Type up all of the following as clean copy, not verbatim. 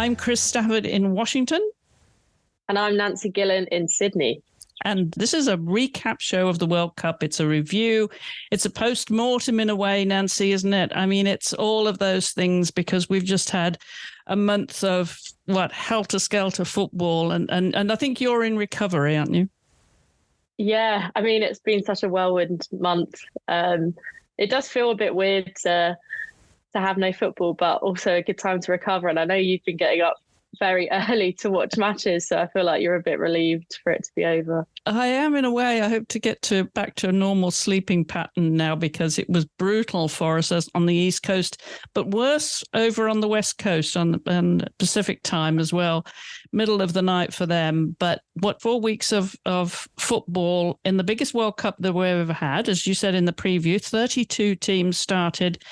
I'm Chris Stafford in Washington. And I'm Nancy Gillen in Sydney. And this is a recap show of the World Cup. It's a review. It's a post-mortem in a way, Nancy, isn't it? I mean, it's all of those things because we've just had a month of, helter-skelter football. And I think you're in recovery, aren't you? Yeah, I mean, it's been such a whirlwind month. It does feel a bit weird to have no football, but also a good time to recover. And I know you've been getting up very early to watch matches, so I feel like you're a bit relieved for it to be over. I am, in a way. I hope to get back to a normal sleeping pattern now because it was brutal for us on the East Coast, but worse over on the West Coast on Pacific time as well, middle of the night for them. But 4 weeks of football in the biggest World Cup that we've ever had, as you said in the preview, 32 teams started.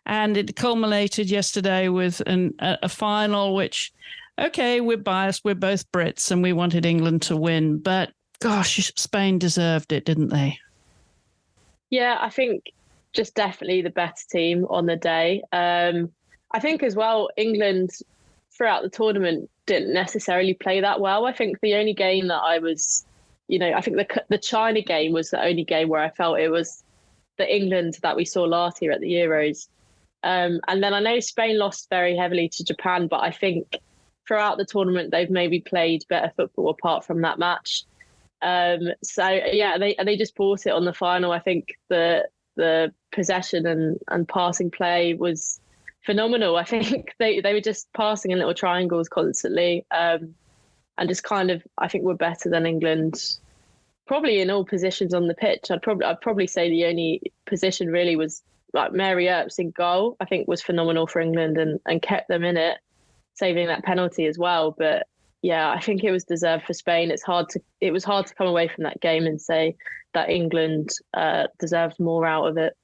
And it culminated yesterday with a final, which, okay, we're biased. We're both Brits and we wanted England to win. But gosh, Spain deserved it, didn't they? Yeah, I think just definitely the better team on the day. I think as well, England throughout the tournament didn't necessarily play that well. I think the only game that I was, I think the China game was the only game where I felt it was the England that we saw last year at the Euros. And then I know Spain lost very heavily to Japan, but I think throughout the tournament, they've maybe played better football apart from that match. So, yeah, they just bought it on the final. I think the possession and passing play was phenomenal. I think they were just passing in little triangles constantly and just kind of, I think, were better than England, probably in all positions on the pitch. I'd probably say the only position really was like Mary Earps in goal, I think was phenomenal for England and kept them in it, saving that penalty as well. But yeah, I think it was deserved for Spain. It was hard to come away from that game and say that England deserved more out of it.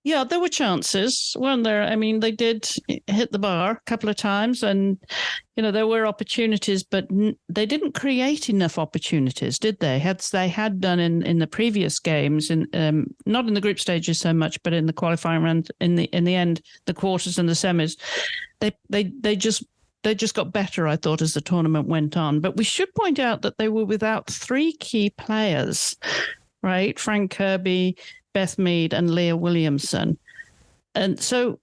Yeah, there were chances, weren't there? I mean, they did hit the bar a couple of times and, there were opportunities, but they didn't create enough opportunities, did they? They had done in the previous games, not in the group stages so much, but in the qualifying round, in the end, the quarters and the semis, they just got better, I thought, as the tournament went on. But we should point out that they were without three key players, right? Frank Kirby, Beth Mead and Leah Williamson. And so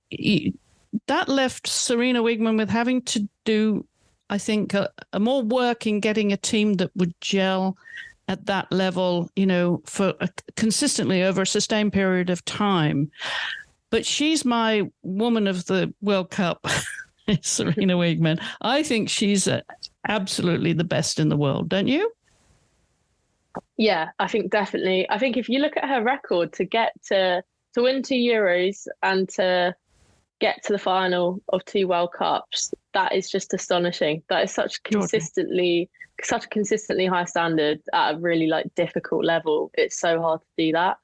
that left Serena Wigman with having to do, I think, a more work in getting a team that would gel at that level, for consistently over a sustained period of time. But she's my woman of the World Cup, Serena Wigman. I think she's absolutely the best in the world, don't you? Yeah, I think definitely. I think if you look at her record to get to win 2 Euros and to get to the final of 2 World Cups, that is just astonishing. That is such a consistently high standard at a really difficult level. It's so hard to do that.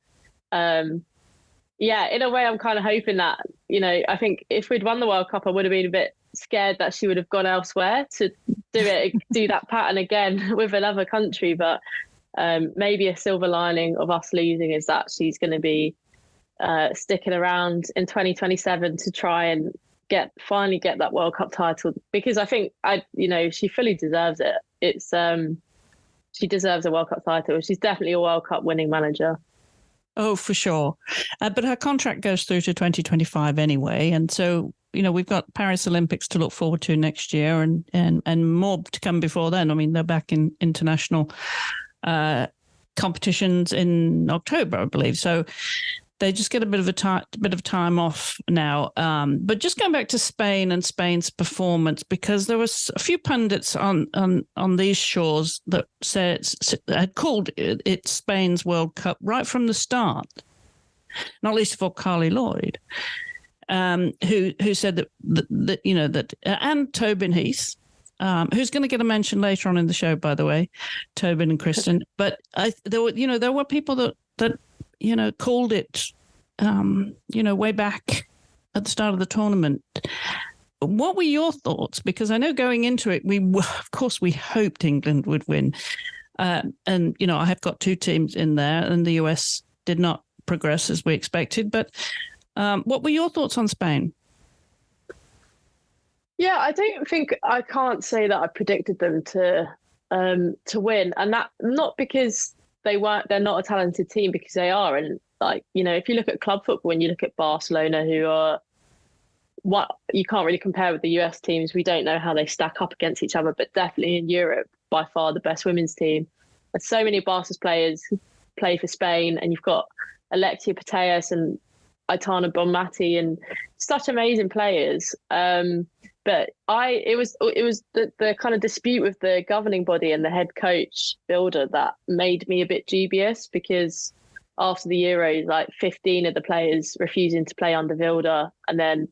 Yeah, in a way, I'm kind of hoping that, I think if we'd won the World Cup, I would have been a bit scared that she would have gone elsewhere to do that pattern again with another country. But maybe a silver lining of us losing is that she's going to be sticking around in 2027 to try and finally get that World Cup title, because I think she fully deserves it. She deserves a World Cup title. She's definitely a World Cup winning manager. Oh, for sure. But her contract goes through to 2025 anyway. And so, we've got Paris Olympics to look forward to next year and more to come before then. I mean, they're back in international competitions in October, I believe. So they just get a bit of time off now. But just going back to Spain and Spain's performance, because there was a few pundits on these shores that had called it Spain's World Cup right from the start, not least of all Carly Lloyd, who said that and Tobin Heath, who's going to get a mention later on in the show, by the way, Tobin and Kristen. But there were people that called it, way back at the start of the tournament. What were your thoughts? Because I know going into it, of course we hoped England would win. And, I have got 2 teams in there and the US did not progress as we expected. But what were your thoughts on Spain? Yeah, I can't say that I predicted them to win, and that not because they're not a talented team, because they are. And like, if you look at club football and you look at Barcelona, who are what you can't really compare with the US teams. We don't know how they stack up against each other, but definitely in Europe, by far the best women's team. And so many Barca's players play for Spain, and you've got Alexia Putellas and Aitana Bonmati, and such amazing players. But it was the kind of dispute with the governing body and the head coach Builder that made me a bit dubious, because after the Euros, like 15 of the players refusing to play under Wilder, and then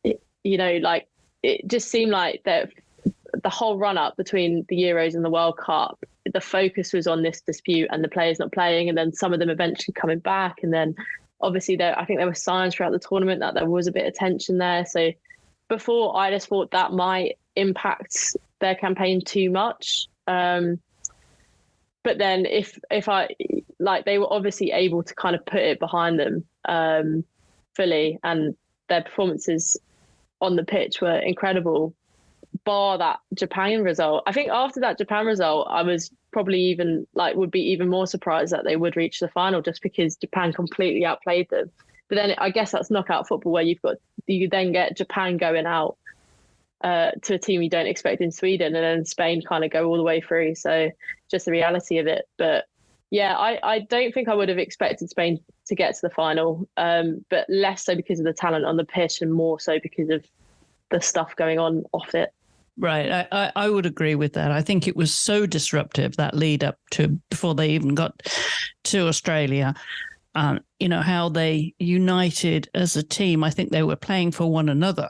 it just seemed like that the whole run up between the Euros and the World Cup, the focus was on this dispute and the players not playing, and then some of them eventually coming back, and then obviously I think there were signs throughout the tournament that there was a bit of tension there. So before, I just thought that might impact their campaign too much. But then if they were obviously able to kind of put it behind them fully, and their performances on the pitch were incredible, bar that Japan result. I think after that Japan result, I was probably would be even more surprised that they would reach the final, just because Japan completely outplayed them. But then I guess that's knockout football, where you then get Japan going out to a team you don't expect in Sweden, and then Spain kind of go all the way through. So just the reality of it. But yeah, I don't think I would have expected Spain to get to the final, but less so because of the talent on the pitch and more so because of the stuff going on off it. Right. I would agree with that. I think it was so disruptive, that lead up to before they even got to Australia. How they united as a team. I think they were playing for one another,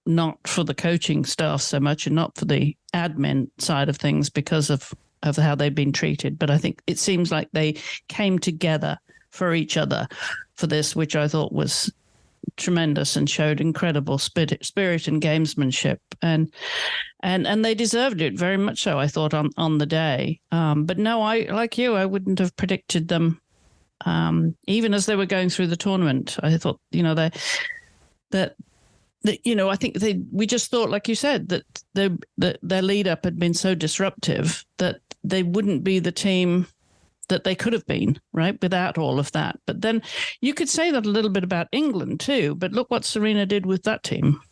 not for the coaching staff so much, and not for the admin side of things because of how they've been treated. But I think it seems like they came together for each other for this, which I thought was tremendous and showed incredible spirit and gamesmanship, and they deserved it very much so, I thought, on the day. But no, I like you, I wouldn't have predicted them even as they were going through the tournament. I thought, I think we just thought, like you said, that their lead up had been so disruptive that they wouldn't be the team that they could have been, right, without all of that. But then you could say that a little bit about England too, but look what Serena did with that team.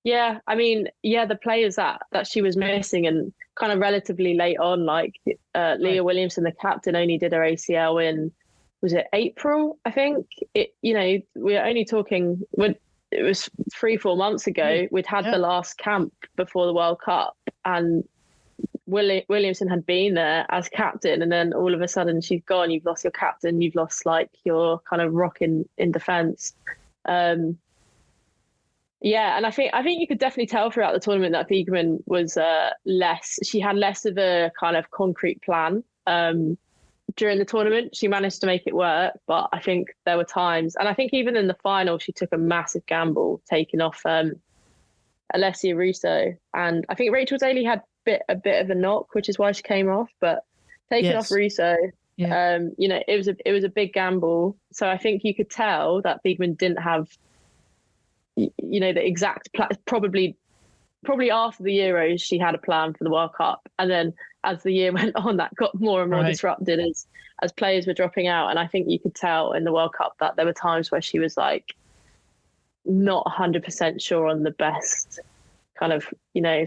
Yeah, I mean, the players that she was missing, and kind of relatively late on, like Leah Williamson, the captain, only did her ACL in, was it April, I think? We're only talking, when it was 3-4 months ago, we'd had the last camp before the World Cup, and Williamson had been there as captain, and then all of a sudden she's gone. You've lost your captain. You've lost your kind of rock in defence. And I think you could definitely tell throughout the tournament that Thiegemann was she had less of a kind of concrete plan. During the tournament, she managed to make it work, but I think there were times, and I think even in the final, she took a massive gamble taking off Alessia Russo, and I think Rachel Daly had a bit of a knock, which is why she came off. But taking off Russo, it was a big gamble. So I think you could tell that Thiegemann didn't have, the exact plan. Probably after the Euros, she had a plan for the World Cup, and then as the year went on, that got more and more disrupted as players were dropping out. And I think you could tell in the World Cup that there were times where she was like not 100% sure on the best kind of,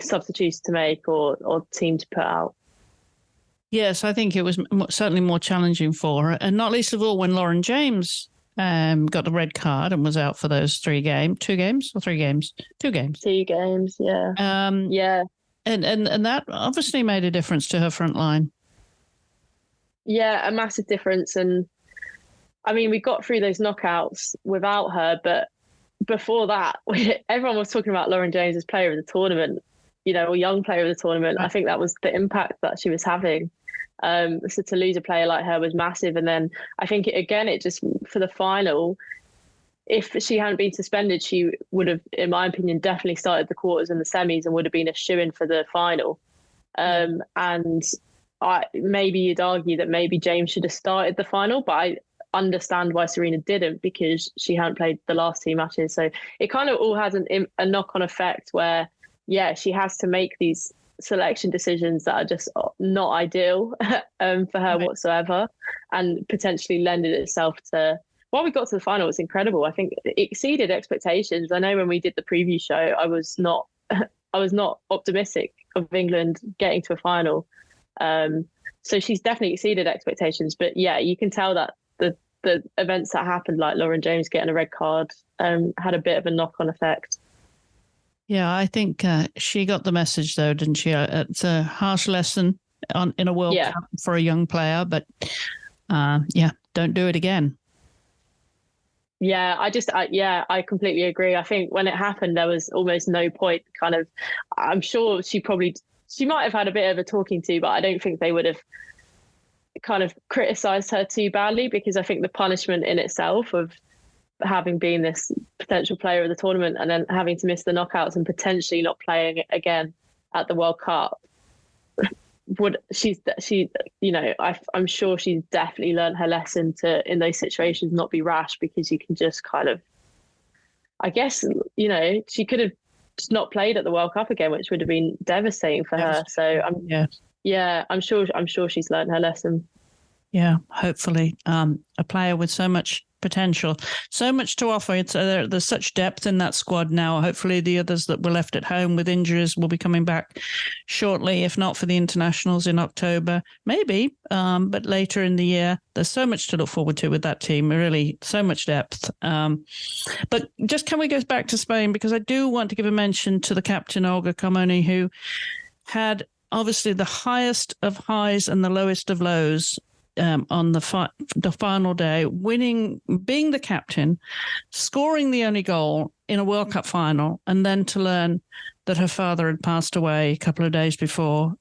substitutes to make or team to put out. Yes, I think it was certainly more challenging for her. And not least of all, when Lauren James got the red card and was out for those 2 games, yeah. Yeah. And that obviously made a difference to her front line. Yeah, a massive difference. And I mean, we got through those knockouts without her, but before that, everyone was talking about Lauren James as player of the tournament, or young player of the tournament. Right. I think that was the impact that she was having. So to lose a player like her was massive. And then I think it just, for the final, if she hadn't been suspended, she would have, in my opinion, definitely started the quarters and the semis and would have been a shoo-in for the final. And maybe you'd argue that maybe James should have started the final, but understand why Serena didn't, because she hadn't played the last 2 matches. So it kind of all has a knock-on effect where, yeah, she has to make these selection decisions that are just not ideal for her whatsoever, and potentially lended itself to, while we got to the final, it's incredible. I think it exceeded expectations. I know when we did the preview show, I was not optimistic of England getting to a final. So she's definitely exceeded expectations. But yeah, you can tell that the events that happened, like Lauren James getting a red card, had a bit of a knock-on effect. Yeah, I think she got the message, though, didn't she? It's a harsh lesson in a World Cup for a young player, but don't do it again. Yeah, I completely agree. I think when it happened, there was almost no point. Kind of, I'm sure she might have had a bit of a talking to, but I don't think they would have kind of criticised her too badly, because I think the punishment in itself of having been this potential player of the tournament and then having to miss the knockouts and potentially not playing again at the World Cup, I'm sure she's definitely learned her lesson to, in those situations, not be rash, because you can just kind of, I guess, she could have just not played at the World Cup again, which would have been devastating for her. So I'm sure she's learned her lesson. Yeah, hopefully. A player with so much potential, so much to offer. There's such depth in that squad now. Hopefully the others that were left at home with injuries will be coming back shortly, if not for the internationals in October, maybe, but later in the year. There's so much to look forward to with that team, really, so much depth. But just can we go back to Spain, because I do want to give a mention to the captain, Olga Carmoni, who had obviously the highest of highs and the lowest of lows on the final day, winning, being the captain, scoring the only goal in a World Cup final, and then to learn that her father had passed away a couple of days before.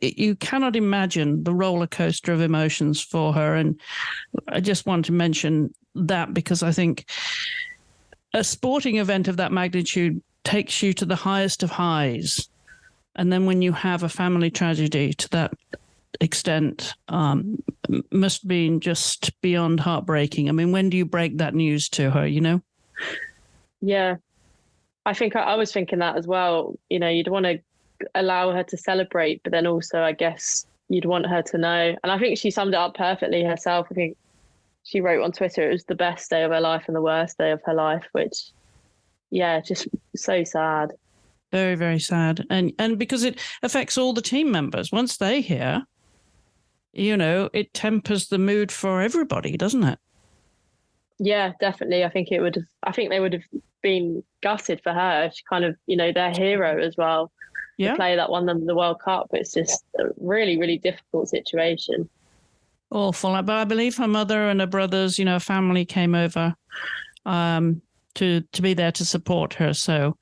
You cannot imagine the roller coaster of emotions for her. And I just want to mention that, because I think a sporting event of that magnitude takes you to the highest of highs. And then when you have a family tragedy to that extent, must be just beyond heartbreaking. I mean, when do you break that news to her, Yeah, I think I was thinking that as well. You'd want to allow her to celebrate, but then also, I guess, you'd want her to know. And I think she summed it up perfectly herself. I think she wrote on Twitter, it was the best day of her life and the worst day of her life, which, yeah, just so sad. Very, very sad. And because it affects all the team members. Once they hear, it tempers the mood for everybody, doesn't it? Yeah, definitely. I think they would have been gutted for her. She kind of, their hero as well. Yeah. The player that won them the World Cup. It's just a really, really difficult situation. Awful. But I believe her mother and her brothers, family came over to be there to support her. So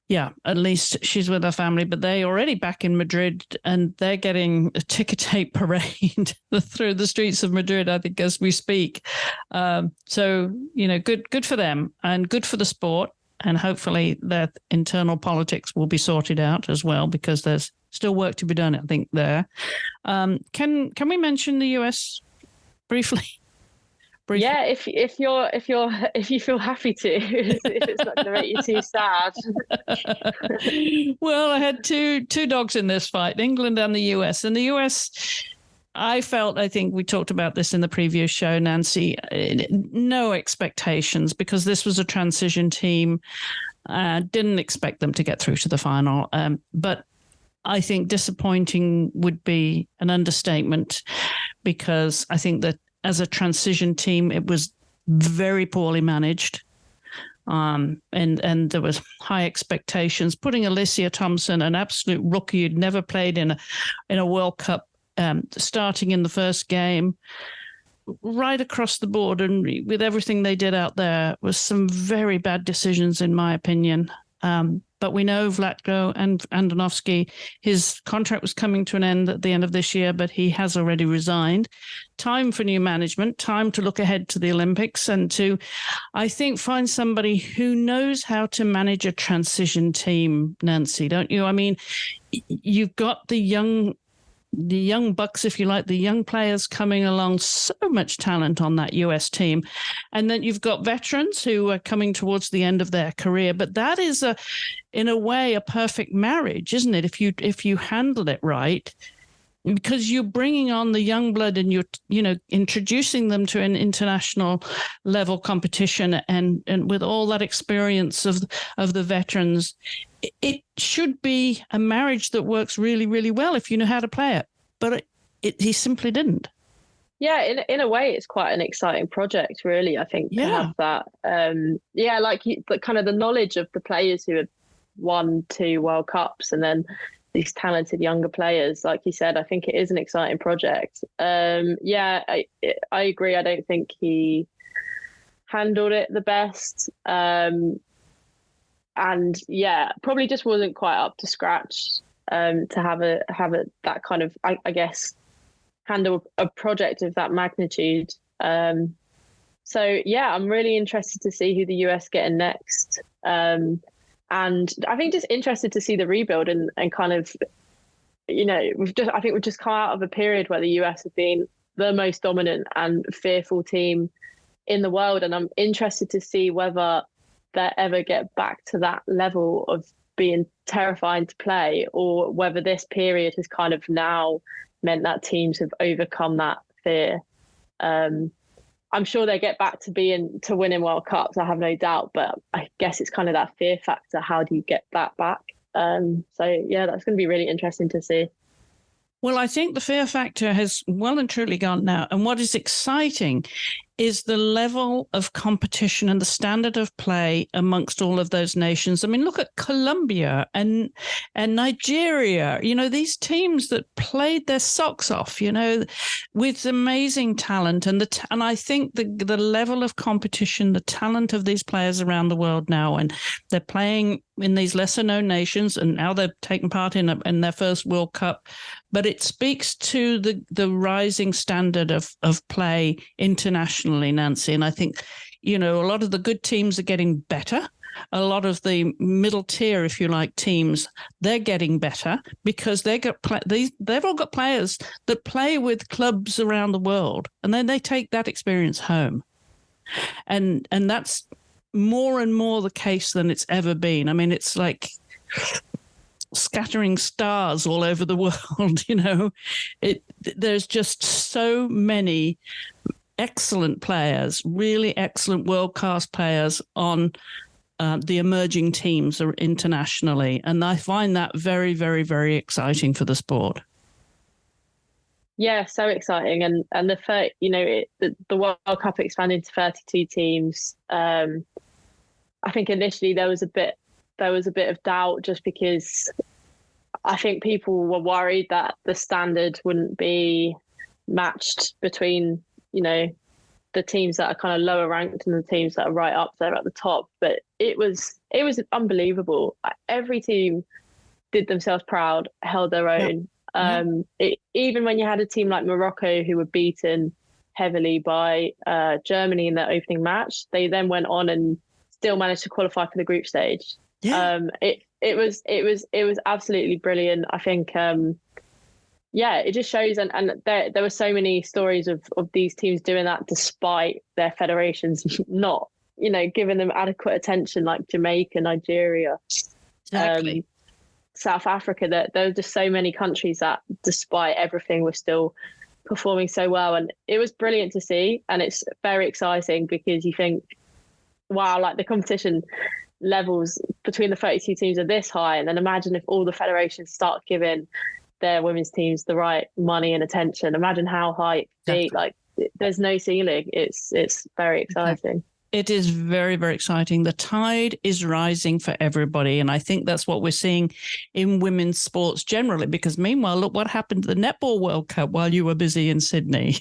yeah, at least she's with her family, but they're already back in Madrid and they're getting a ticker tape parade through the streets of Madrid, I think, as we speak. So, good for them and good for the sport. And hopefully their internal politics will be sorted out as well, because there's still work to be done, I think, there. Can we mention the US briefly? Yeah, if you feel happy to, if it's not going to make you too sad. Well, I had two dogs in this fight, England and the US. And the US, I think we talked about this in the previous show, Nancy, no expectations, because this was a transition team. Didn't expect them to get through to the final. But I think disappointing would be an understatement, because I think that as a transition team, it was very poorly managed. And there was high expectations. Putting Alicia Thompson, an absolute rookie who'd never played in a World Cup, starting in the first game, right across the board, and with everything they did out there, was some very bad decisions, in my opinion. But we know Vlatko and Andonovski, his contract was coming to an end at the end of this year, but he has already resigned. Time for new management, time to look ahead to the Olympics and to, I think, find somebody who knows how to manage a transition team, Nancy, don't you? I mean, you've got the young young bucks, if you like, the young players coming along, so much talent on that US team. And then you've got veterans who are coming towards the end of their career. But that is, in a way, a perfect marriage, isn't it? If you handle it right, because you're bringing on the young blood and you're introducing them to an international level competition, and with all that experience of the veterans, it should be a marriage that works really, really well if you know how to play it. But he simply didn't. Yeah, in a way, it's quite an exciting project, really. I think to have that. Like kind of the knowledge of the players who had won 2 World Cups, and then these talented younger players, like you said. I think it is an exciting project. I agree. I don't think he handled it the best. And yeah, probably just wasn't quite up to scratch to have that kind of, I guess, handle a project of that magnitude. So yeah, I'm really interested to see who the US get in next. And I think just interested to see the rebuild and kind of, we've just come out of a period where the US have been the most dominant and fearful team in the world. And I'm interested to see whether they ever get back to that level of being terrifying to play, or whether this period has kind of now meant that teams have overcome that fear. I'm sure they get back to winning World Cups, I have no doubt, but I guess it's kind of that fear factor. How do you get that back? So yeah, that's going to be really interesting to see. Well, I think the fear factor has well and truly gone now. And what is exciting is the level of competition and the standard of play amongst all of those nations. I mean, look at Colombia and Nigeria, these teams that played their socks off, with amazing talent. And I think the level of competition, the talent of these players around the world now, and they're playing in these lesser known nations, and now they're taking part in their first World Cup. But it speaks to the rising standard of play internationally, Nancy. And I think, a lot of the good teams are getting better. A lot of the middle tier, if you like, teams, they're getting better because they've all got players that play with clubs around the world, and then they take that experience home. And that's more and more the case than it's ever been. I mean, it's like scattering stars all over the world. There's just so many excellent players, really excellent world-class players on the emerging teams internationally, and I find that very, very, very exciting for the sport. Yeah, so exciting, and the World Cup expanded to 32 teams. I think initially there was a bit of doubt, just because I think people were worried that the standard wouldn't be matched between, the teams that are kind of lower ranked and the teams that are right up there at the top. But it was unbelievable. Every team did themselves proud, held their own. Even when you had a team like Morocco, who were beaten heavily by Germany in their opening match, they then went on and still managed to qualify for the group stage. It was absolutely brilliant. I think it just shows, and there were so many stories of these teams doing that despite their federations not giving them adequate attention, like Jamaica, Nigeria, exactly. South Africa. That there were just so many countries that despite everything were still performing so well, and it was brilliant to see. And it's very exciting because you think, wow, like the competition levels between the 32 teams are this high, and then imagine if all the federations start giving their women's teams the right money and attention. Imagine how high it could be. Like, there's no ceiling. It's very exciting. It is very, very exciting. The tide is rising for everybody, and I think that's what we're seeing in women's sports generally, because meanwhile, look what happened to the Netball World Cup while you were busy in Sydney.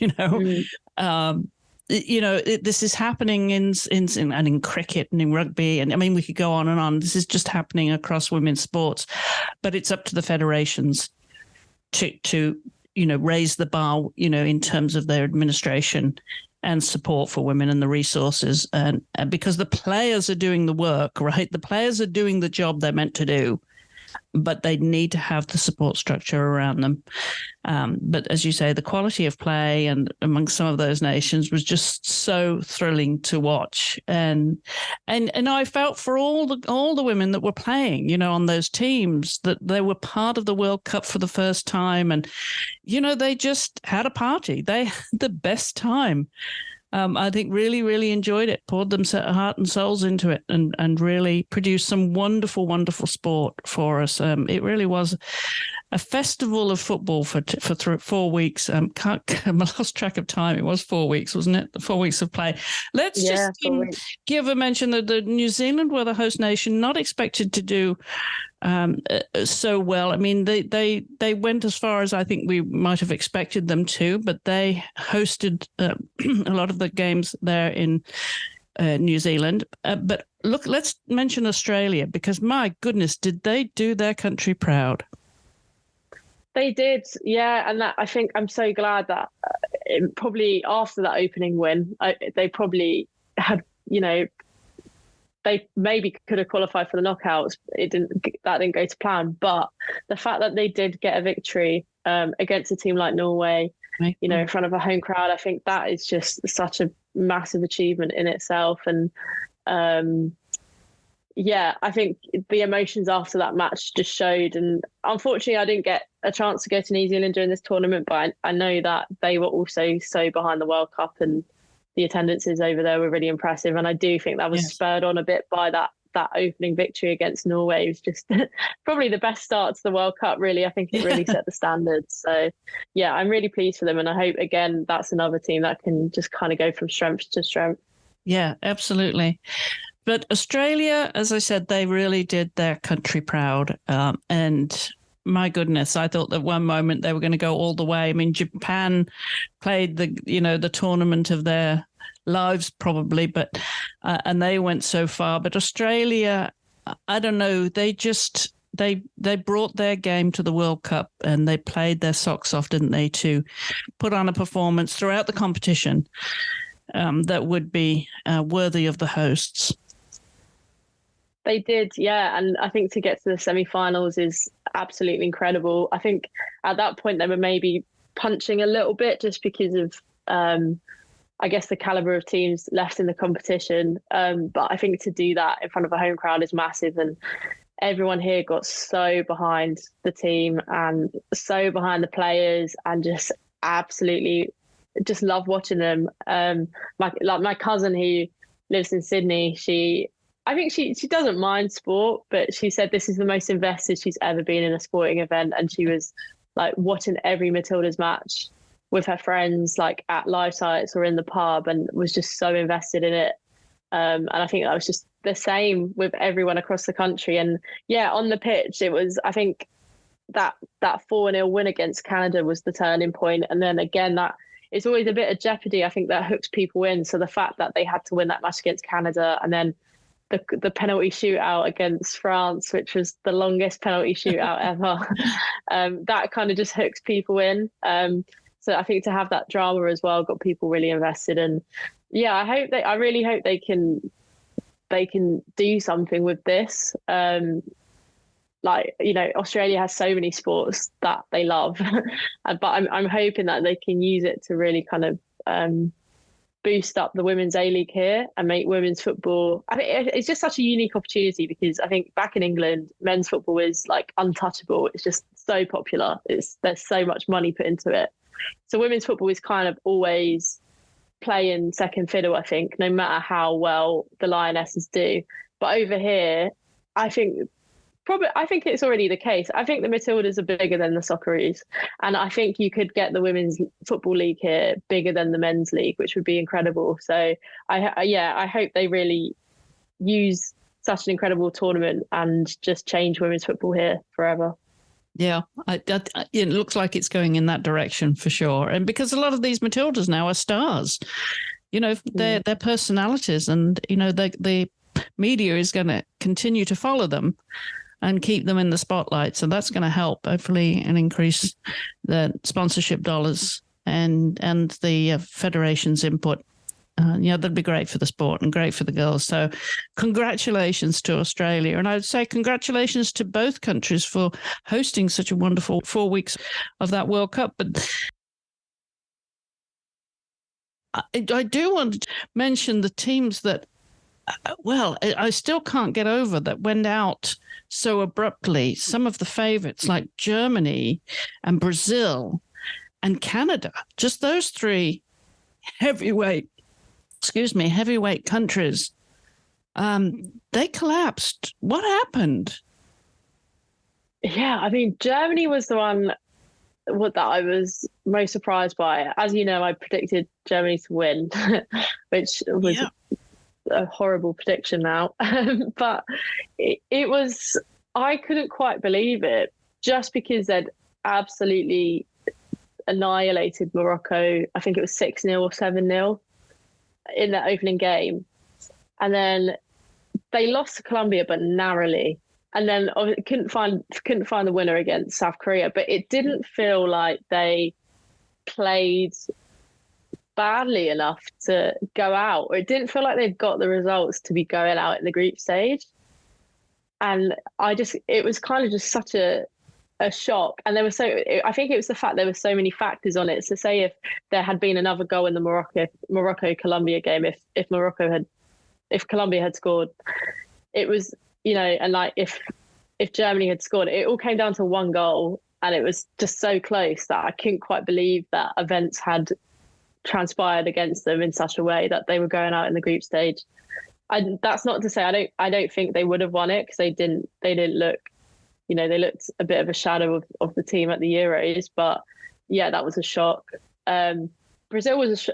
This is happening in cricket and in rugby, and I mean, we could go on and on. This is just happening across women's sports, but it's up to the federations to raise the bar, in terms of their administration and support for women and the resources, and because the players are doing the work, right? The players are doing the job they're meant to do, but they need to have the support structure around them. But as you say, the quality of play and among some of those nations was just so thrilling to watch. And I felt for all the women that were playing, you know, on those teams, that they were part of the World Cup for the first time. And, you know, they just had a party. They had the best time. I think really, really enjoyed it, poured them heart and souls into it, and really produced some wonderful, wonderful sport for us. It really was a festival of football for 4 weeks. I lost track of time. It was 4 weeks, wasn't it? 4 weeks of play. Let's just give a mention that the New Zealand were the host nation, not expected to do so well. I mean, they went as far as I think we might have expected them to, but they hosted a lot of the games there in New Zealand. But look, let's mention Australia, because my goodness, did they do their country proud? They did, yeah. And that, I think I'm so glad that probably after that opening win, they probably had, you know, they maybe could have qualified for the knockouts. That didn't go to plan. But the fact that they did get a victory against a team like Norway, you know, in front of a home crowd, I think that is just such a massive achievement in itself. And yeah, I think the emotions after that match just showed. And unfortunately, I didn't get a chance to go to New Zealand during this tournament, but I know that they were also so behind the World Cup, and the attendances over there were really impressive. And I do think that was spurred on a bit by that opening victory against Norway. It was just probably the best start to the World Cup, really. I think it really set the standards. So, yeah, I'm really pleased for them. And I hope, again, that's another team that can just kind of go from strength to strength. Yeah, absolutely. But Australia, as I said, they really did their country proud. And my goodness, I thought that one moment they were going to go all the way. I mean, Japan played the tournament of their lives probably, but and they went so far. But Australia, I don't know, they brought their game to the World Cup, and they played their socks off, didn't they, to put on a performance throughout the competition that would be worthy of the hosts. They did, yeah. And I think to get to the semi-finals is absolutely incredible. I think at that point they were maybe punching a little bit just because of, I guess, the caliber of teams left in the competition. But I think to do that in front of a home crowd is massive. And everyone here got so behind the team and so behind the players, and just absolutely just love watching them. My cousin who lives in Sydney, I think she doesn't mind sport, but she said this is the most invested she's ever been in a sporting event. And she was like watching every Matildas match with her friends, like at live sites or in the pub, and was just so invested in it. And I think that was just the same with everyone across the country. And yeah, on the pitch, it was, I think that 4-0 win against Canada was the turning point. And then again, that it's always a bit of jeopardy. I think that hooks people in. So the fact that they had to win that match against Canada, and then the penalty shootout against France, which was the longest penalty shootout ever, that kind of just hooks people in. So I think to have that drama as well got people really invested. And yeah, I really hope they can do something with this. Like, you know, Australia has so many sports that they love, but I'm hoping that they can use it to really kind of boost up the women's A-League here and make women's football. I think it's just such a unique opportunity, because I think back in England, men's football is like untouchable. It's just so popular. There's so much money put into it. So women's football is kind of always playing second fiddle, I think, no matter how well the Lionesses do. But over here, I think it's already the case. I think the Matildas are bigger than the Socceroos. And I think you could get the women's football league here bigger than the men's league, which would be incredible. So I hope they really use such an incredible tournament and just change women's football here forever. Yeah, it looks like it's going in that direction for sure. And because a lot of these Matildas now are stars, you know, their personalities, and, you know, the media is going to continue to follow them and keep them in the spotlight. So that's going to help, hopefully, and increase the sponsorship dollars and the federation's input That'd be great for the sport and great for the girls. So congratulations to Australia. And I would say congratulations to both countries for hosting such a wonderful 4 weeks of that World Cup. But I do want to mention the teams that, I still can't get over that went out so abruptly. Some of the favorites like Germany and Brazil and Canada, just those three heavyweight countries, they collapsed. What happened? Yeah, I mean, Germany was the one that I was most surprised by. As you know, I predicted Germany to win, which was a horrible prediction now. But it was, I couldn't quite believe it, just because they'd absolutely annihilated Morocco. I think it was 6-0 or 7-0 in that opening game. And then they lost to Colombia, but narrowly. And then couldn't find the winner against South Korea. But it didn't feel like they played badly enough to go out, or it didn't feel like they'd got the results to be going out in the group stage. And it was kind of just such a shock. And I think it was the fact there were so many factors on it. So say if there had been another goal in the Morocco-Colombia game, if Colombia had scored, it was, and like if Germany had scored, it all came down to one goal, and it was just so close that I couldn't quite believe that events had transpired against them in such a way that they were going out in the group stage. That's not to say I don't think they would have won it, because they didn't look, they looked a bit of a shadow of the team at the Euros. But yeah, that was a shock. Brazil was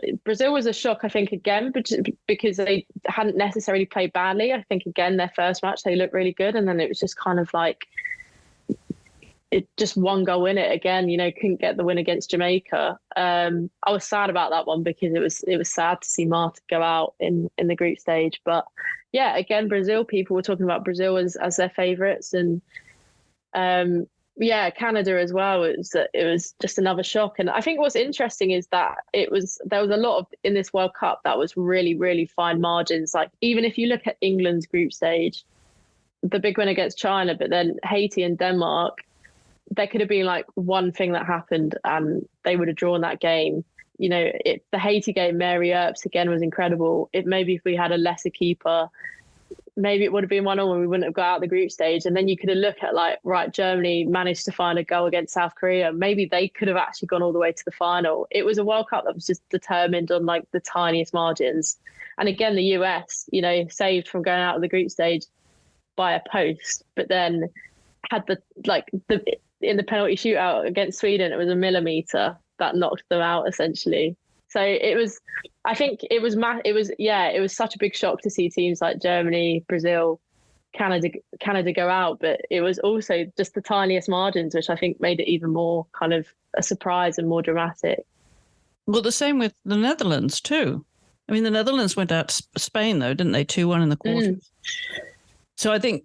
a shock, I think, again, because they hadn't necessarily played badly. I think, again, their first match, they looked really good. And then it was just kind of like, it just one goal in it again, couldn't get the win against Jamaica. I was sad about that one, because it was sad to see Marta go out in the group stage. But yeah, again, Brazil, people were talking about Brazil as their favourites. And Canada as well. It was just another shock. And I think what's interesting is that there was a lot of, in this World Cup, that was really, really fine margins. Like, even if you look at England's group stage, the big win against China, but then Haiti and Denmark, there could have been like one thing that happened and they would have drawn that game. The Haiti game, Mary Earps again was incredible. Maybe if we had a lesser keeper, maybe it would have been 1-1 when we wouldn't have got out of the group stage. And then you could have looked at like, right, Germany managed to find a goal against South Korea. Maybe they could have actually gone all the way to the final. It was a World Cup that was just determined on like the tiniest margins. And again, the US, saved from going out of the group stage by a post, but then had in the penalty shootout against Sweden, it was a millimetre that knocked them out essentially. So it was such a big shock to see teams like Germany, Brazil, Canada go out, but it was also just the tiniest margins, which I think made it even more kind of a surprise and more dramatic. Well, the same with the Netherlands too. I mean, the Netherlands went out to Spain though, didn't they? 2-1 in the quarters. So I think,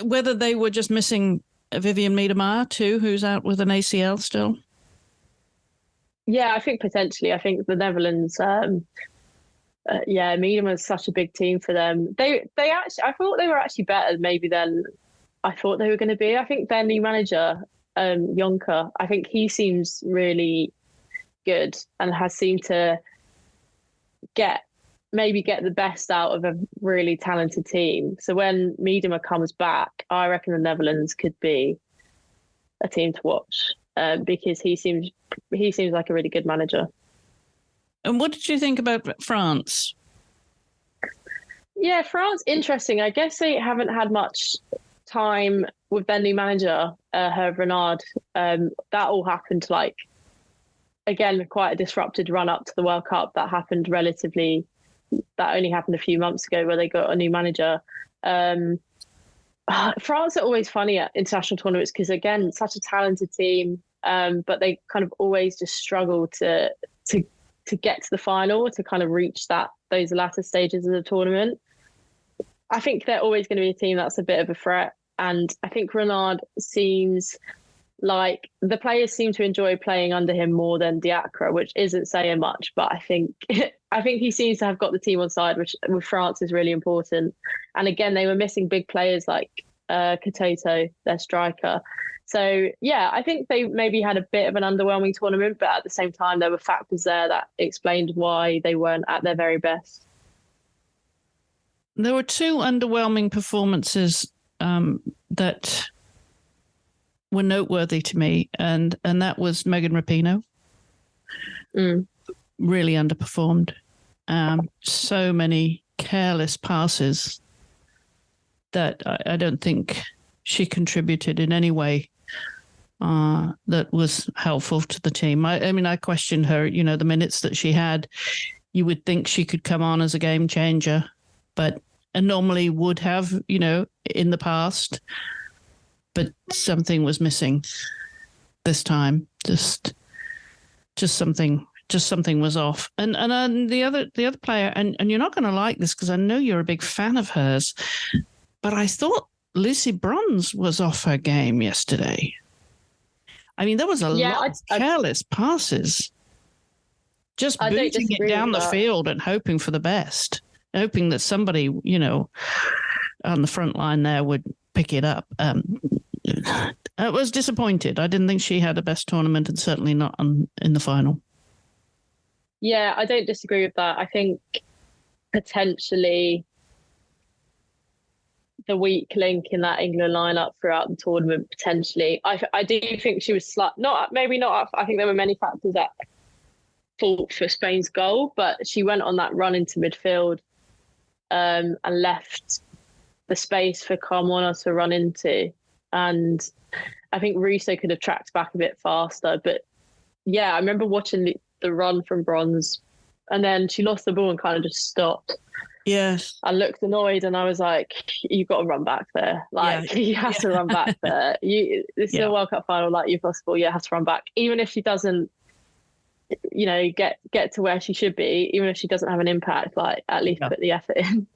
whether they were just missing Vivian Miedema too, who's out with an ACL still. Yeah, I think potentially. I think the Netherlands, Miedema was such a big team for them. I thought they were actually better maybe than I thought they were going to be. I think their new manager, Jonker, I think he seems really good and has seemed to get the best out of a really talented team. So when Miedema comes back, I reckon the Netherlands could be a team to watch, because he seems like a really good manager. And what did you think about France? Yeah, France, interesting. I guess they haven't had much time with their new manager, Hervé Renard. That all happened again, quite a disrupted run up to the World Cup that only happened a few months ago, where they got a new manager. France are always funny at international tournaments because, again, such a talented team, but they kind of always just struggle to get to the final, to kind of reach those latter stages of the tournament. I think they're always going to be a team that's a bit of a threat. And I think Renard seems Like the players seem to enjoy playing under him more than Diacra, which isn't saying much, but I think I think he seems to have got the team on side, which with France is really important. And again, they were missing big players like Katoto, their striker. So yeah, I think they maybe had a bit of an underwhelming tournament, but at the same time, there were factors there that explained why they weren't at their very best. There were two underwhelming performances that were noteworthy to me, and that was Megan Rapinoe. Really underperformed. So many careless passes that I don't think she contributed in any way that was helpful to the team. I mean, I questioned her, the minutes that she had. You would think she could come on as a game changer, but and normally would have, in the past. But something was missing this time. Just something was off. And the other player, and you're not going to like this because I know you're a big fan of hers, but I thought Lucy Bronze was off her game yesterday. I mean, there was a lot of careless passes, just booting it down the field and hoping for the best, hoping that somebody, on the front line there would pick it up. I was disappointed. I didn't think she had the best tournament, and certainly not in the final. Yeah, I don't disagree with that. I think potentially the weak link in that England lineup throughout the tournament, potentially. I do think she was maybe not. I think there were many factors that fault for Spain's goal, but she went on that run into midfield and left the space for Carmona to run into. And I think Russo could have tracked back a bit faster. But yeah, I remember watching the run from Bronze, and then she lost the ball and kind of just stopped. Yes. I looked annoyed and I was like, you've got to run back there. You have to run back there. This is a World Cup final, you're possible. You have to run back. Even if she doesn't, get to where she should be, even if she doesn't have an impact, at least put the effort in.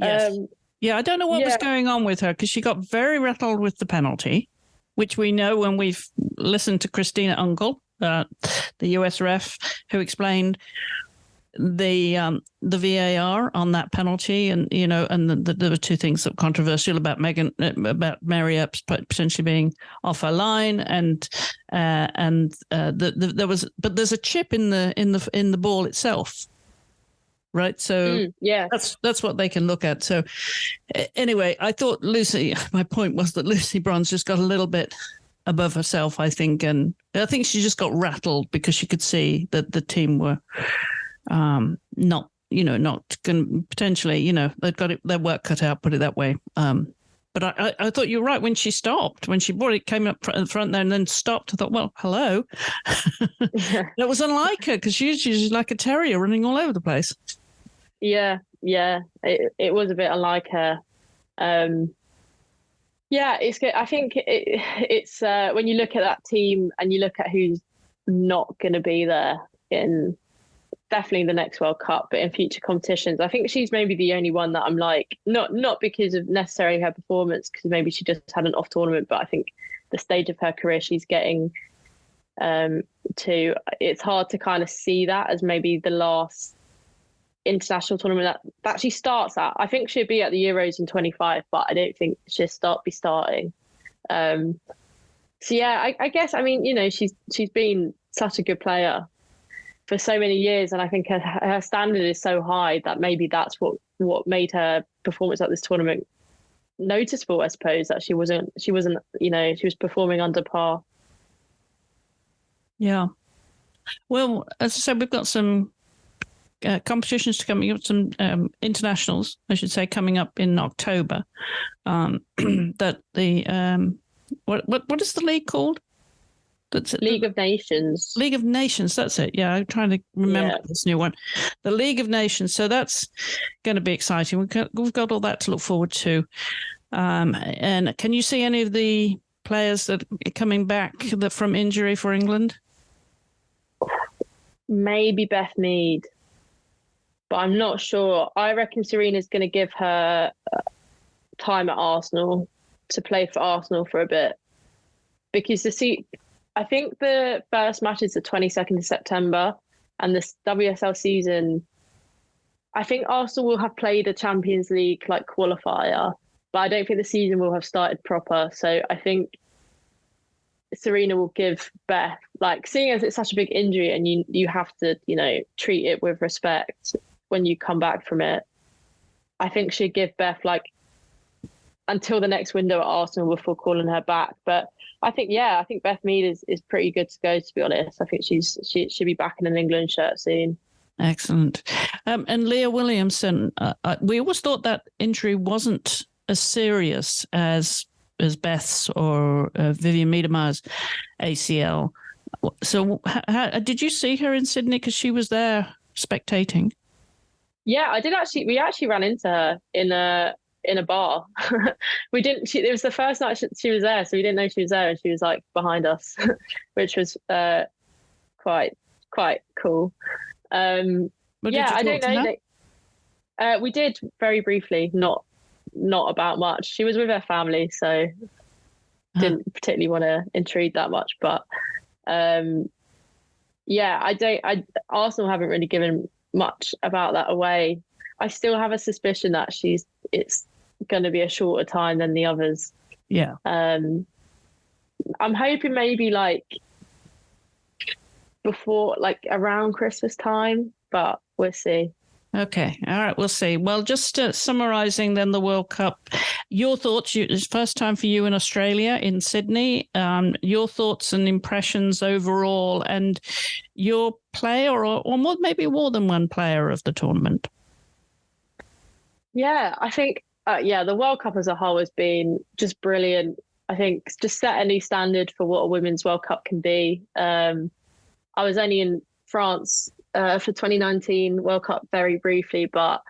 Yes. I don't know what was going on with her because she got very rattled with the penalty, which we know when we've listened to Christina Unkel, the US ref, who explained the VAR on that penalty, and there were two things that were controversial about Mary Epps potentially being off her line, and there was, but there's a chip in the ball itself. Right. So that's what they can look at. So anyway, I thought my point was that Lucy Bronze just got a little bit above herself, I think. And I think she just got rattled because she could see that the team were not going to potentially, they've got their work cut out, put it that way. But I thought you were right when she stopped, when she came up front there and then stopped. I thought, well, hello. That was unlike her because she's like a terrier running all over the place. Yeah. It was a bit unlike her. It's good. I think it's when you look at that team and you look at who's not going to be there in definitely the next World Cup, but in future competitions, I think she's maybe the only one that I'm like, not because of necessarily her performance, because maybe she just had an off tournament, but I think the stage of her career she's getting to, it's hard to kind of see that as maybe the last international tournament that she starts at. I think she'll be at the Euros in 25, but I don't think she'll be starting. I guess, I mean, she's been such a good player for so many years, and I think her standard is so high that maybe that's what made her performance at this tournament noticeable, I suppose, that she wasn't, she was performing under par. Yeah. Well, as I said, we've got some competitions coming up, some internationals, I should say, coming up in October. That the what is the league called? That's it. League of Nations. League of Nations, that's it. Yeah, I'm trying to remember this new one. The League of Nations. So that's going to be exciting. We've got all that to look forward to. And can you see any of the players that are coming back from injury for England? Maybe Beth Mead, but I'm not sure. I reckon Serena's going to give her time at Arsenal to play for Arsenal for a bit, because I think the first match is the 22nd of September, and this WSL season, I think Arsenal will have played a Champions League like qualifier, but I don't think the season will have started proper. So I think Serena will give Beth, like, seeing as it's such a big injury and you have to, treat it with respect when you come back from it. I think she'd give Beth like until the next window at Arsenal before calling her back. But I think Beth Mead is pretty good to go, to be honest. I think she'll be back in an England shirt soon. Excellent. And Leah Williamson, we always thought that injury wasn't as serious as Beth's or Vivian Miedema's ACL. So how, did you see her in Sydney? Because she was there spectating. Yeah, I did actually. We actually ran into her in a bar. We didn't. It was the first night she was there, so we didn't know she was there, and she was like behind us, which was quite cool. I don't know. We did very briefly, not about much. She was with her family, so didn't particularly want to intrude that much. But Arsenal haven't really given much about that away. I still have a suspicion that it's going to be a shorter time than the others. Yeah. I'm hoping maybe like before, like around Christmas time, but we'll see. Okay. All right. We'll see. Well, just summarising then the World Cup, your thoughts, it's first time for you in Australia, in Sydney, your thoughts and impressions overall, and your player or maybe more than one player of the tournament. Yeah, I think, the World Cup as a whole has been just brilliant. I think just set a new standard for what a Women's World Cup can be. I was only in France for 2019 World Cup very briefly, but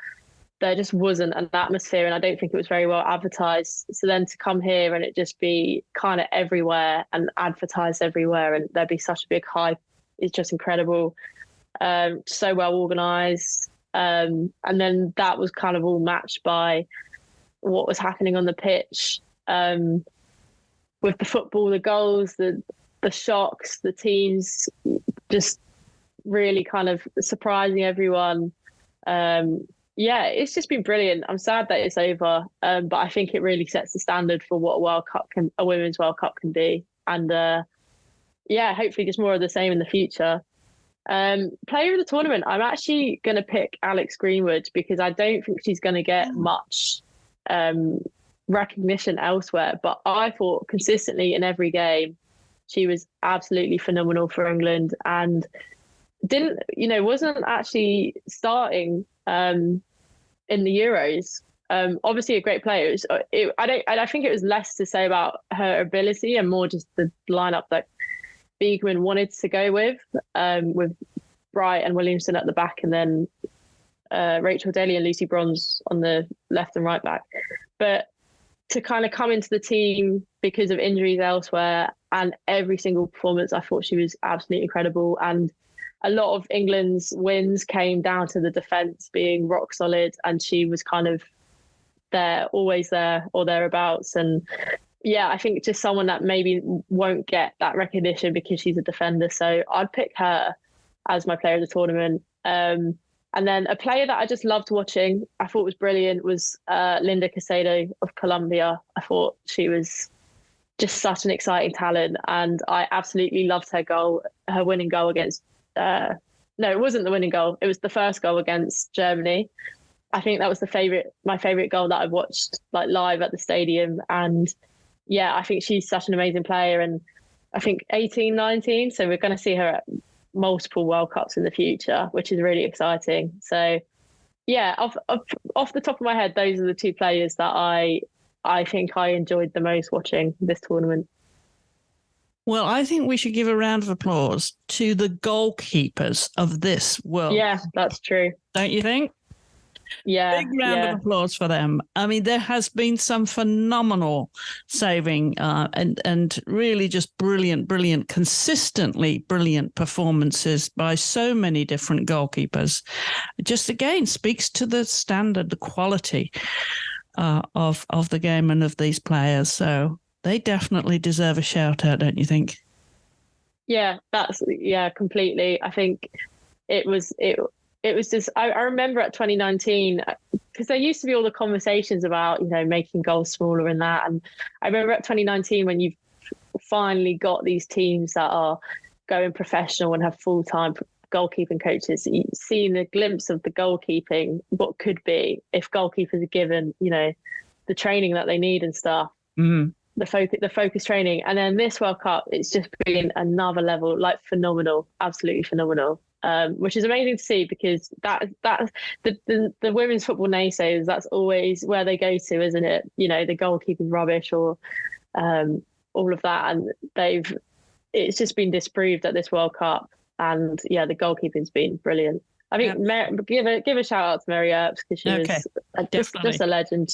there just wasn't an atmosphere, and I don't think it was very well advertised. So then to come here and it just be kind of everywhere and advertised everywhere, and there'd be such a big hype, is just incredible. So well organised. And then that was kind of all matched by what was happening on the pitch, with the football, the goals, the shocks, the teams just really kind of surprising everyone. It's just been brilliant. I'm sad that it's over, but I think it really sets the standard for what a Women's World Cup can be. And hopefully just more of the same in the future. Player of the tournament, I'm actually going to pick Alex Greenwood, because I don't think she's going to get much recognition elsewhere. But I thought consistently in every game, she was absolutely phenomenal for England, and wasn't actually starting in the Euros. Obviously a great player. I think it was less to say about her ability and more just the lineup that Beekman wanted to go with Bright and Williamson at the back, and then Rachel Daly and Lucy Bronze on the left and right back. But to kind of come into the team because of injuries elsewhere, and every single performance, I thought she was absolutely incredible. And a lot of England's wins came down to the defence being rock solid, and she was kind of there, always there or thereabouts. And I think just someone that maybe won't get that recognition because she's a defender. So I'd pick her as my player of the tournament. And then a player that I just loved watching, I thought was brilliant, was Linda Caicedo of Colombia. I thought she was just such an exciting talent, and I absolutely loved her winning goal against no, it wasn't the winning goal. It was the first goal against Germany. I think that was my favorite goal that I've watched like live at the stadium. And I think she's such an amazing player. And I think 18, 19. So we're going to see her at multiple World Cups in the future, which is really exciting. So off the top of my head, those are the two players that I think I enjoyed the most watching this tournament. Well, I think we should give a round of applause to the goalkeepers of this world. Yeah, that's true. Don't you think? Yeah. Big round of applause for them. I mean, there has been some phenomenal saving and really just brilliant, consistently brilliant performances by so many different goalkeepers. Just again speaks to the standard, the quality of the game and of these players. So they definitely deserve a shout out, don't you think? Yeah, completely. I think it was just I remember at 2019, because there used to be all the conversations about, making goals smaller and that. And I remember at 2019 when you've finally got these teams that are going professional and have full-time goalkeeping coaches, seeing the glimpse of the goalkeeping, what could be if goalkeepers are given, the training that they need and stuff. Mm. The focus training. And then this World Cup, it's just been another level, like phenomenal, absolutely phenomenal. Which is amazing to see, because that the women's football naysayers, that's always where they go to, isn't it? The goalkeeping rubbish or all of that, and it's just been disproved at this World Cup. And yeah, the goalkeeping's been brilliant. I think give a shout out to Mary Earps, because she was just a legend.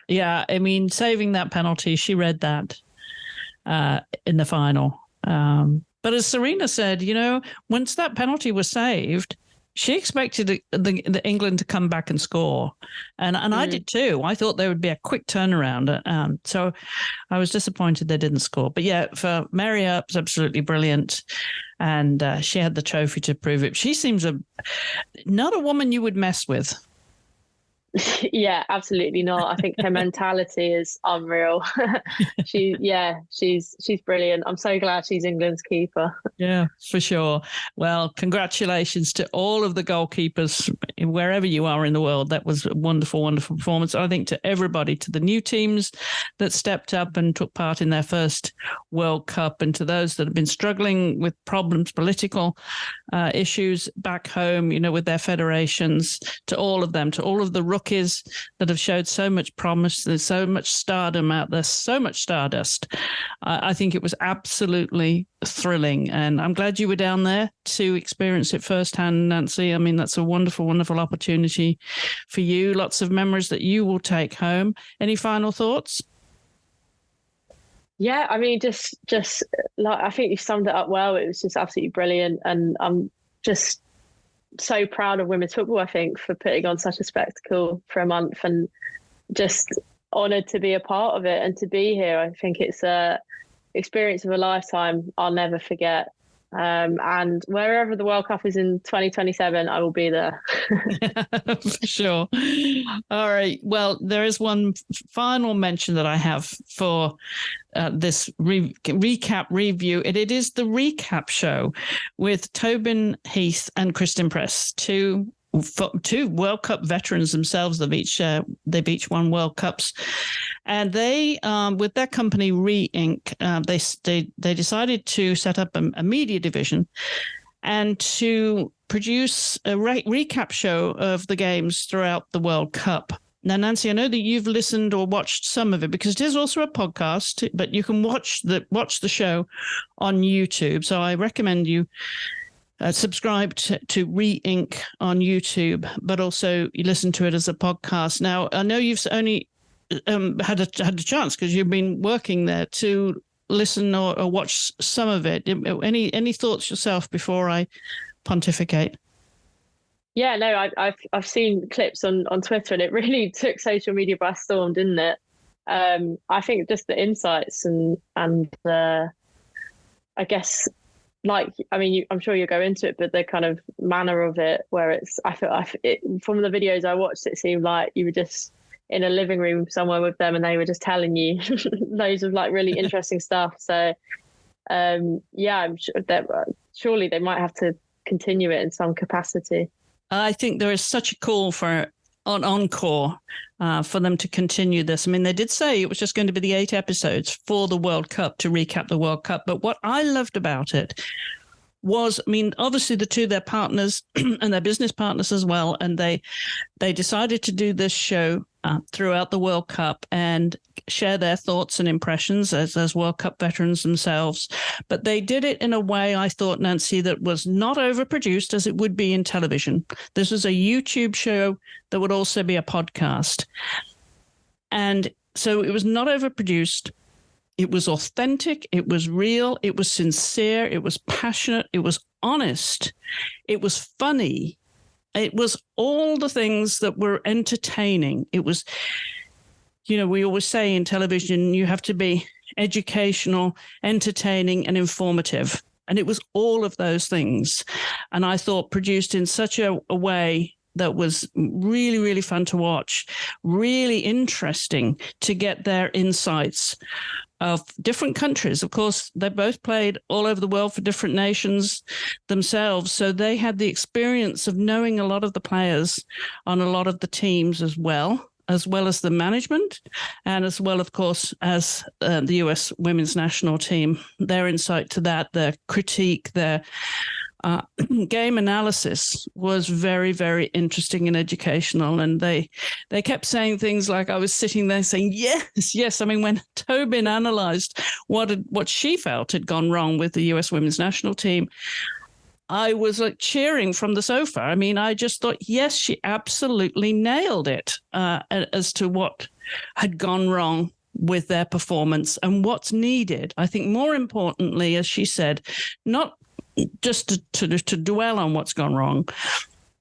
Yeah. I mean, saving that penalty, she read that in the final. But as Serena said, once that penalty was saved, she expected the England to come back and score. And I did too. I thought there would be a quick turnaround. So I was disappointed they didn't score. But yeah, for Mary Earps, absolutely brilliant. And she had the trophy to prove it. She seems not a woman you would mess with. Yeah, absolutely not. I think her mentality is unreal. She's brilliant. I'm so glad she's England's keeper. Yeah, for sure. Well, congratulations to all of the goalkeepers wherever you are in the world. That was a wonderful, wonderful performance. I think to everybody, to the new teams that stepped up and took part in their first World Cup, and to those that have been struggling with problems, political issues back home, with their federations, to all of them, to all of the rookies that have showed so much promise. There's so much stardom out there, so much stardust. I think it was absolutely thrilling. And I'm glad you were down there to experience it firsthand, Nancy. I mean, that's a wonderful, wonderful opportunity for you. Lots of memories that you will take home. Any final thoughts? Yeah, I mean, just like, I think you summed it up well. It was just absolutely brilliant. And I'm just so proud of women's football, I think, for putting on such a spectacle for a month, and just honoured to be a part of it and to be here. I think it's a experience of a lifetime I'll never forget. And wherever the World Cup is in 2027, I will be there. For sure. All right. Well, there is one final mention that I have for this recap review. It is the recap show with Tobin Heath and Kristen Press, two World Cup veterans themselves. They've each won World Cups, and they, with their company Re-Inc, they decided to set up a media division and to produce a recap show of the games throughout the World Cup. Now, Nancy, I know that you've listened or watched some of it, because it is also a podcast, but you can watch the show on YouTube. So I recommend you subscribe to Re-Inc on YouTube, but also you listen to it as a podcast. Now, I know you've only had a chance, because you've been working there, to listen or watch some of it. Any thoughts yourself before I pontificate? Yeah, no, I've seen clips on Twitter, and it really took social media by storm, didn't it? I think just the insights and I guess, I'm sure you'll go into it, but the kind of manner of it, where from the videos I watched, it seemed like you were just in a living room somewhere with them, and they were just telling you loads of really interesting stuff. So, I'm sure that surely they might have to continue it in some capacity. I think there is such a call for an encore for them to continue this. I mean, they did say it was just going to be the 8 episodes for the World Cup to recap the World Cup. But what I loved about it was, obviously their partners and their business partners as well. And they decided to do this show throughout the World Cup and share their thoughts and impressions as World Cup veterans themselves. But they did it in a way, I thought, Nancy, that was not overproduced as it would be in television. This was a YouTube show that would also be a podcast. And so it was not overproduced. It was authentic. It was real. It was sincere. It was passionate. It was honest. It was funny. It was all the things that were entertaining. It was we always say in television, you have to be educational, entertaining, and informative. And it was all of those things. And I thought produced in such a way that was really, really fun to watch, really interesting to get their insights of different countries. Of course, they both played all over the world for different nations themselves. So they had the experience of knowing a lot of the players on a lot of the teams as well as the management, and as well, of course, as the US women's national team. Their insight to that, their critique, their game analysis was very, very interesting and educational. And they kept saying things like, I was sitting there saying, yes. I mean, when Tobin analysed what she felt had gone wrong with the US women's national team, I was like cheering from the sofa. I mean, I just thought, yes, she absolutely nailed it as to what had gone wrong with their performance and what's needed. I think more importantly, as she said, not just to dwell on what's gone wrong,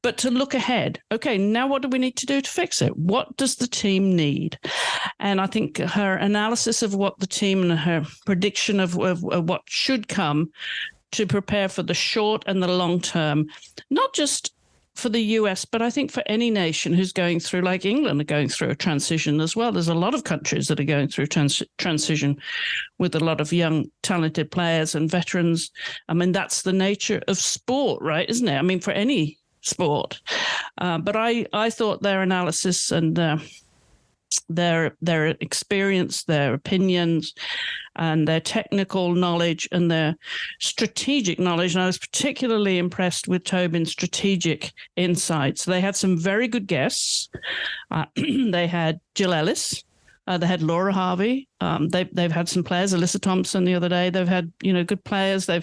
but to look ahead. Okay, now what do we need to do to fix it? What does the team need? And I think her analysis of what the team and her prediction of what should come to prepare for the short and the long term, not just for the US, but I think for any nation who's going through, like England are going through a transition as well. There's a lot of countries that are going through transition with a lot of young, talented players and veterans. I mean, that's the nature of sport, right? Isn't it? I mean, for any sport. But I thought their analysis and their experience, their opinions, and their technical knowledge and their strategic knowledge. And I was particularly impressed with Tobin's strategic insights. They had some very good guests. They had Jill Ellis. They had Laura Harvey. They've had some players, Alyssa Thompson the other day. They've had, good players. They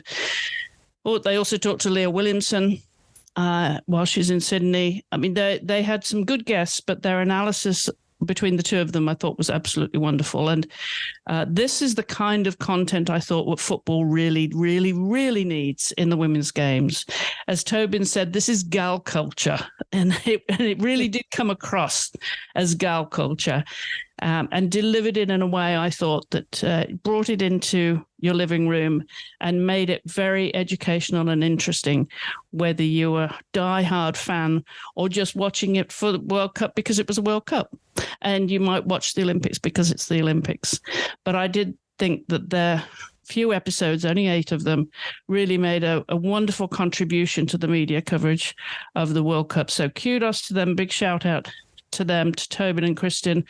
also talked to Leah Williamson while she's in Sydney. I mean, they had some good guests, but their analysis between the two of them, I thought was absolutely wonderful. And this is the kind of content I thought what football really, really, really needs in the women's games. As Tobin said, this is gal culture. And it really did come across as gal culture. And delivered it in a way I thought that brought it into your living room and made it very educational and interesting, whether you were a diehard fan or just watching it for the World Cup because it was a World Cup. And you might watch the Olympics because it's the Olympics. But I did think that their few episodes, only 8 of them, really made a wonderful contribution to the media coverage of the World Cup. So kudos to them. Big shout out to them, to Tobin and Kristen.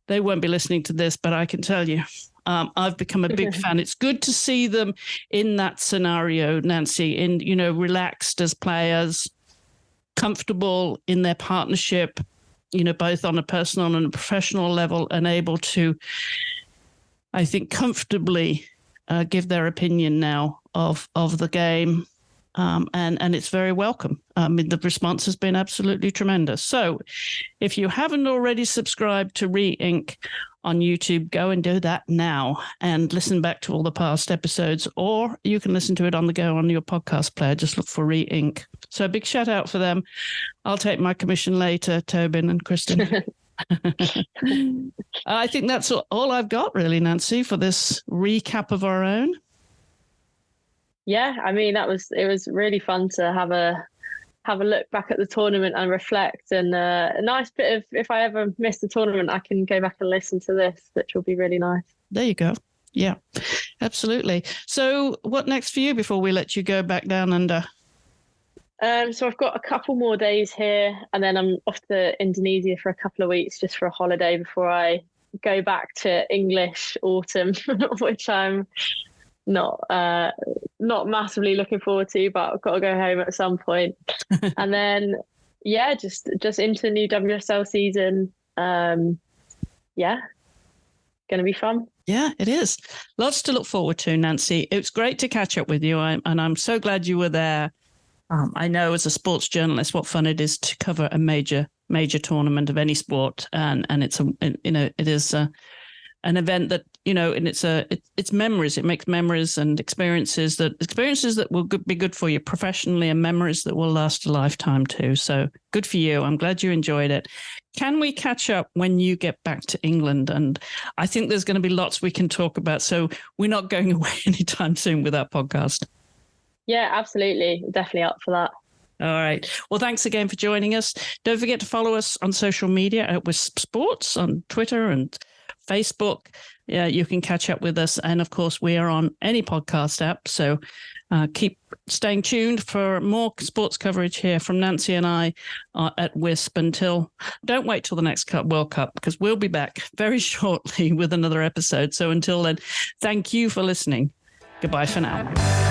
They won't be listening to this, but I can tell you, I've become a big fan. It's good to see them in that scenario, Nancy, relaxed as players, comfortable in their partnership, both on a personal and a professional level, and able to, I think, comfortably give their opinion now of the game. And it's very welcome. I mean, the response has been absolutely tremendous. So if you haven't already subscribed to Re-Inc on YouTube, go and do that now and listen back to all the past episodes, or you can listen to it on the go on your podcast player. Just look for Re-Inc. So a big shout out for them. I'll take my commission later, Tobin and Kristen. I think that's all I've got really, Nancy, for this recap of our own. Yeah, I mean, it was really fun to have a look back at the tournament and reflect, and a nice bit of, if I ever miss the tournament, I can go back and listen to this, which will be really nice. There you go. Yeah, absolutely. So what next for you before we let you go back down under? So I've got a couple more days here, and then I'm off to Indonesia for a couple of weeks just for a holiday before I go back to English autumn, which I'm not massively looking forward to, but I've got to go home at some point. And then just into the new WSL season. Gonna be fun. Yeah, it is. Lots to look forward to, Nancy. It's great to catch up with you, and I'm so glad you were there. I know as a sports journalist what fun it is to cover a major tournament of any sport, and it's it is an event that and it's memories. It makes memories and experiences that will be good for you professionally, and memories that will last a lifetime too. So good for you. I'm glad you enjoyed it. Can we catch up when you get back to England? And I think there's going to be lots we can talk about. So we're not going away anytime soon with that podcast. Yeah, absolutely. Definitely up for that. All right. Well, thanks again for joining us. Don't forget to follow us on social media at Wisp Sports on Twitter and Facebook. Yeah, you can catch up with us. And of course, we are on any podcast app. So keep staying tuned for more sports coverage here from Nancy and I at Wisp. Don't wait till the next World Cup, because we'll be back very shortly with another episode. So until then, thank you for listening. Goodbye for now.